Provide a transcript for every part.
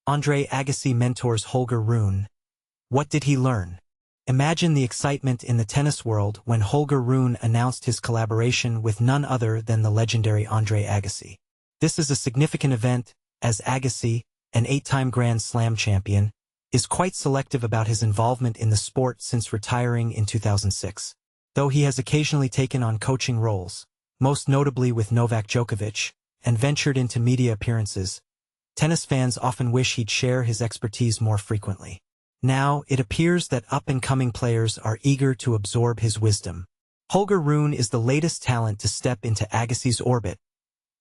Andre Agassi mentors Holger Rune. What did he learn? Imagine the excitement in the tennis world when Holger Rune announced his collaboration with none other than the legendary Andre Agassi. This is a significant event, as Agassi, an 8-time Grand Slam champion, is quite selective about his involvement in the sport since retiring in 2006. Though he has occasionally taken on coaching roles, most notably with Novak Djokovic, and ventured into media appearances, tennis fans often wish he'd share his expertise more frequently. Now, it appears that up-and-coming players are eager to absorb his wisdom. Holger Rune is the latest talent to step into Agassi's orbit,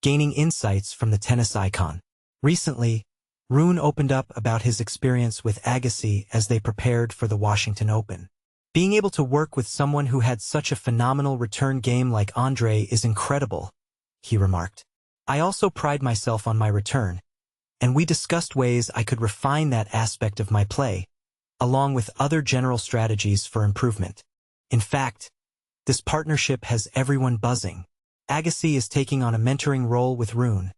gaining insights from the tennis icon. Recently, Rune opened up about his experience with Agassi as they prepared for the Washington Open. Being able to work with someone who had such a phenomenal return game like Andre is incredible, he remarked. I also pride myself on my return, and we discussed ways I could refine that aspect of my play, along with other general strategies for improvement. In fact, this partnership has everyone buzzing. Agassi is taking on a mentoring role with Rune,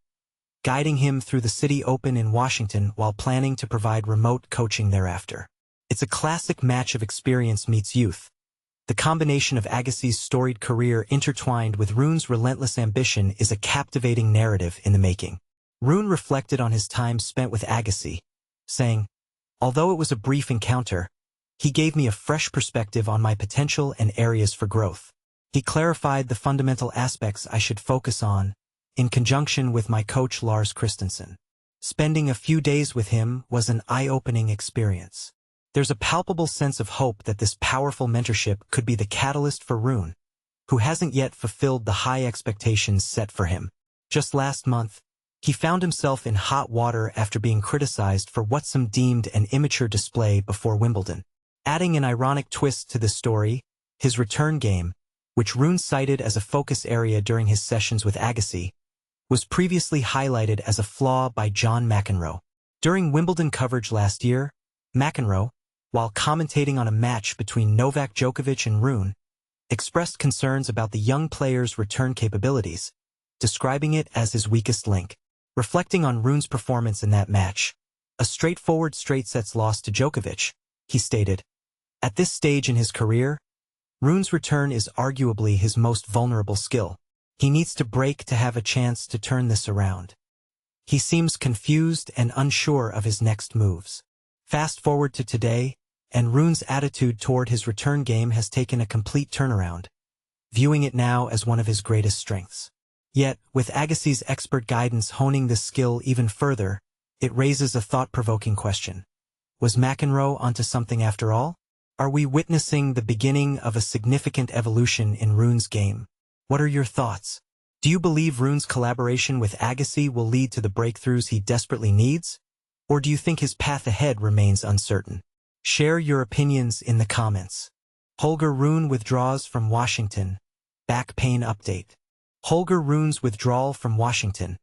guiding him through the City Open in Washington while planning to provide remote coaching thereafter. It's a classic match of experience meets youth. The combination of Agassi's storied career intertwined with Rune's relentless ambition is a captivating narrative in the making. Rune reflected on his time spent with Agassi, saying, "Although it was a brief encounter, he gave me a fresh perspective on my potential and areas for growth. He clarified the fundamental aspects I should focus on, in conjunction with my coach Lars Christensen. Spending a few days with him was an eye-opening experience." There's a palpable sense of hope that this powerful mentorship could be the catalyst for Rune, who hasn't yet fulfilled the high expectations set for him. Just last month, he found himself in hot water after being criticized for what some deemed an immature display before Wimbledon. Adding an ironic twist to the story, his return game, which Rune cited as a focus area during his sessions with Agassi, was previously highlighted as a flaw by John McEnroe. During Wimbledon coverage last year, McEnroe, while commentating on a match between Novak Djokovic and Rune, expressed concerns about the young player's return capabilities, describing it as his weakest link. Reflecting on Rune's performance in that match, a straightforward straight-sets loss to Djokovic, he stated, "At this stage in his career, Rune's return is arguably his most vulnerable skill. He needs to break to have a chance to turn this around. He seems confused and unsure of his next moves." Fast forward to today, and Rune's attitude toward his return game has taken a complete turnaround, viewing it now as one of his greatest strengths. Yet, with Agassi's expert guidance honing this skill even further, it raises a thought-provoking question. Was McEnroe onto something after all? Are we witnessing the beginning of a significant evolution in Rune's game? What are your thoughts? Do you believe Rune's collaboration with Agassi will lead to the breakthroughs he desperately needs? Or do you think his path ahead remains uncertain? Share your opinions in the comments. Holger Rune withdraws from Washington. Back pain update. Holger Rune's withdrawal from Washington.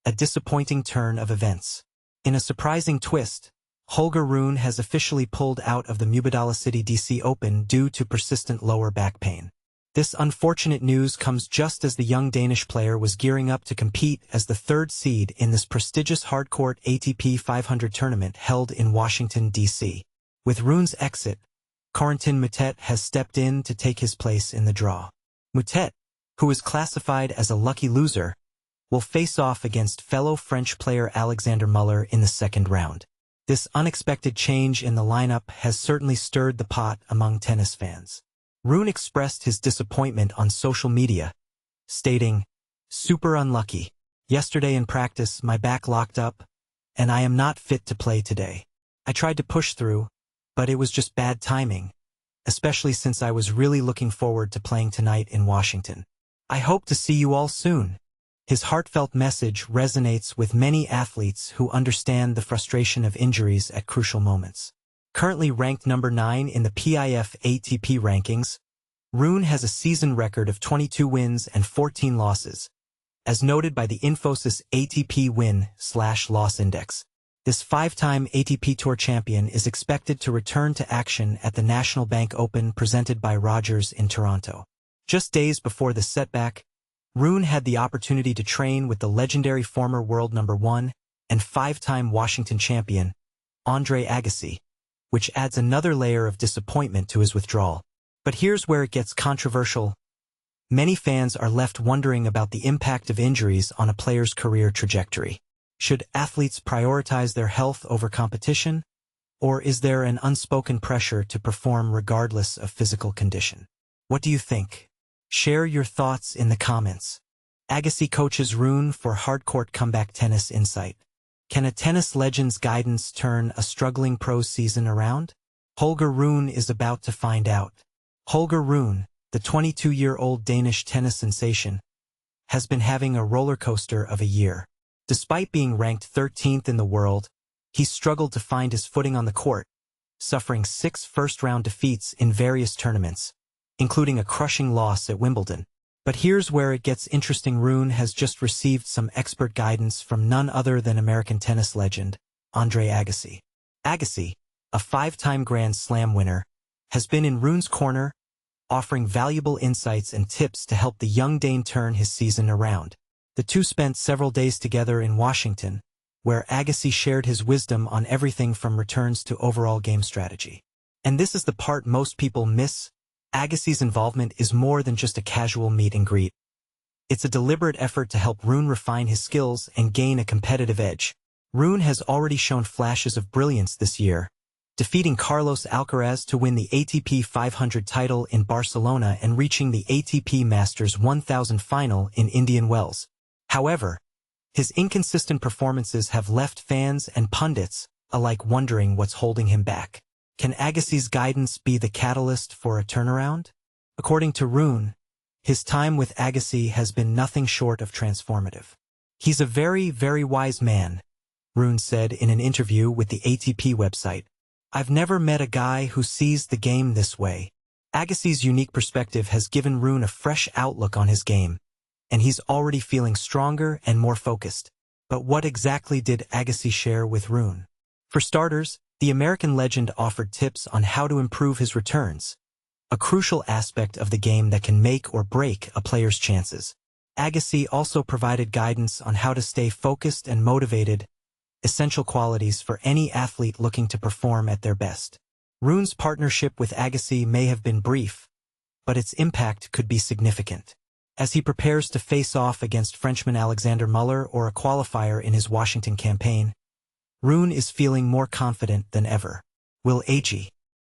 A disappointing turn of events. In a surprising twist, Holger Rune has officially pulled out of the Wimbledon City DC Open due to persistent lower back pain. This unfortunate news comes just as the young Danish player was gearing up to compete as the third seed in this prestigious Hardcourt ATP 500 tournament held in Washington, D.C. With Rune's exit, Corentin Moutet has stepped in to take his place in the draw. Moutet, who is classified as a lucky loser, will face off against fellow French player Alexander Muller in the second round. This unexpected change in the lineup has certainly stirred the pot among tennis fans. Rune expressed his disappointment on social media, stating, "Super unlucky. Yesterday in practice, my back locked up, and I am not fit to play today. I tried to push through, but it was just bad timing, especially since I was really looking forward to playing tonight in Washington. I hope to see you all soon." His heartfelt message resonates with many athletes who understand the frustration of injuries at crucial moments. Currently ranked number 9 in the PIF ATP rankings, Rune has a season record of 22 wins and 14 losses, as noted by the Infosys ATP Win/Loss Index. This 5-time ATP Tour champion is expected to return to action at the National Bank Open presented by Rogers in Toronto. Just days before the setback, Rune had the opportunity to train with the legendary former world number 1, and 5-time Washington champion, Andre Agassi, which adds another layer of disappointment to his withdrawal. But here's where it gets controversial. Many fans are left wondering about the impact of injuries on a player's career trajectory. Should athletes prioritize their health over competition, or is there an unspoken pressure to perform regardless of physical condition? What do you think? Share your thoughts in the comments. Agassi coaches Rune for Hardcourt Comeback Tennis Insight. Can a tennis legend's guidance turn a struggling pro season around? Holger Rune is about to find out. Holger Rune, the 22-year-old Danish tennis sensation, has been having a roller coaster of a year. Despite being ranked 13th in the world, he struggled to find his footing on the court, suffering 6 first-round defeats in various tournaments, including a crushing loss at Wimbledon. But here's where it gets interesting. Rune has just received some expert guidance from none other than American tennis legend, Andre Agassi. Agassi, a 5-time Grand Slam winner, has been in Rune's corner, offering valuable insights and tips to help the young Dane turn his season around. The two spent several days together in Washington, where Agassi shared his wisdom on everything from returns to overall game strategy. And this is the part most people miss. Agassi's involvement is more than just a casual meet and greet. It's a deliberate effort to help Rune refine his skills and gain a competitive edge. Rune has already shown flashes of brilliance this year, defeating Carlos Alcaraz to win the ATP 500 title in Barcelona and reaching the ATP Masters 1000 final in Indian Wells. However, his inconsistent performances have left fans and pundits alike wondering what's holding him back. Can Agassi's guidance be the catalyst for a turnaround? According to Rune, his time with Agassi has been nothing short of transformative. He's a very, very wise man, Rune said in an interview with the ATP website. I've never met a guy who sees the game this way. Agassi's unique perspective has given Rune a fresh outlook on his game, and he's already feeling stronger and more focused. But what exactly did Agassi share with Rune? For starters, the American legend offered tips on how to improve his returns, a crucial aspect of the game that can make or break a player's chances. Agassi also provided guidance on how to stay focused and motivated, essential qualities for any athlete looking to perform at their best. Rune's partnership with Agassi may have been brief, but its impact could be significant. As he prepares to face off against Frenchman Alexander Muller or a qualifier in his Washington campaign, Rune is feeling more confident than ever. Will Ag.